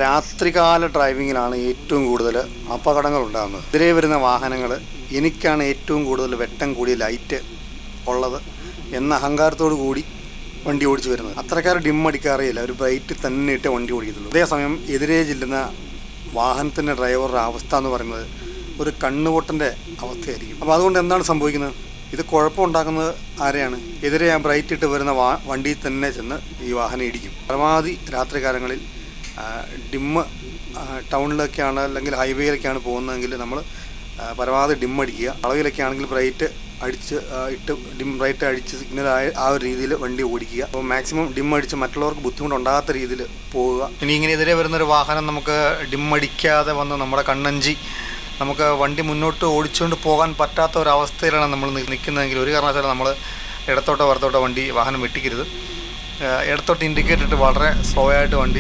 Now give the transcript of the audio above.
രാത്രികാല ഡ്രൈവിങ്ങിലാണ് ഏറ്റവും കൂടുതൽ അപകടങ്ങൾ ഉണ്ടാകുന്നത്. എതിരെ വരുന്ന വാഹനങ്ങൾ എനിക്കാണ് ഏറ്റവും കൂടുതൽ വെട്ടം കൂടിയ ലൈറ്റ് ഉള്ളത് എന്ന അഹങ്കാരത്തോടു കൂടി വണ്ടി ഓടിച്ചു വരുന്നത്. അത്രക്കാർ ഡിം അടിക്കാറില്ല, ഒരു ബ്രൈറ്റ് തന്നെ ഇട്ട് വണ്ടി ഓടിക്കത്തുള്ളൂ. അതേസമയം എതിരെ ചെല്ലുന്ന വാഹനത്തിൻ്റെ ഡ്രൈവറുടെ അവസ്ഥ എന്ന് പറയുന്നത് ഒരു കണ്ണുപൊട്ടൻ്റെ അവസ്ഥയായിരിക്കും. അപ്പോൾ അതുകൊണ്ട് എന്താണ് സംഭവിക്കുന്നത്? ഇത് കുഴപ്പമുണ്ടാക്കുന്നത് ആരെയാണ്? എതിരെ ആ ബ്രൈറ്റ് ഇട്ട് വരുന്ന വണ്ടിയിൽ തന്നെ ചെന്ന് ഈ വാഹനം ഇടിക്കും. പരമാവധി രാത്രികാലങ്ങളിൽ ഡിമ്മ് ടൗണിലൊക്കെയാണ് അല്ലെങ്കിൽ ഹൈവേയിലൊക്കെയാണ് പോകുന്നതെങ്കിൽ നമ്മൾ പരമാവധി ഡിമ്മടിക്കുക. അളവിലൊക്കെ ആണെങ്കിൽ ബ്രൈറ്റ് അടിച്ച് ഇട്ട് ബ്രൈറ്റ് അടിച്ച് സിഗ്നൽ ആ ഒരു രീതിയിൽ വണ്ടി ഓടിക്കുക. അപ്പോൾ മാക്സിമം ഡിമ്മടിച്ച് മറ്റുള്ളവർക്ക് ബുദ്ധിമുട്ടുണ്ടാകാത്ത രീതിയിൽ പോവുക. ഇനി ഇങ്ങനെ എതിരെ വരുന്നൊരു വാഹനം നമുക്ക് ഡിമ്മടിക്കാതെ വന്ന് നമ്മുടെ കണ്ണഞ്ചി നമുക്ക് വണ്ടി മുന്നോട്ട് ഓടിച്ചുകൊണ്ട് പോകാൻ പറ്റാത്ത ഒരവസ്ഥയിലാണ് നമ്മൾ നിൽക്കുന്നതെങ്കിൽ ഒരു കാരണവശാലും നമ്മൾ ഇടത്തോട്ടോ വലത്തോട്ടോ വാഹനം വെട്ടിക്കരുത്. ഇടത്തോട്ട് ഇൻഡിക്കേറ്റർ ഇട്ട് വളരെ സ്ലോ ആയിട്ട് വണ്ടി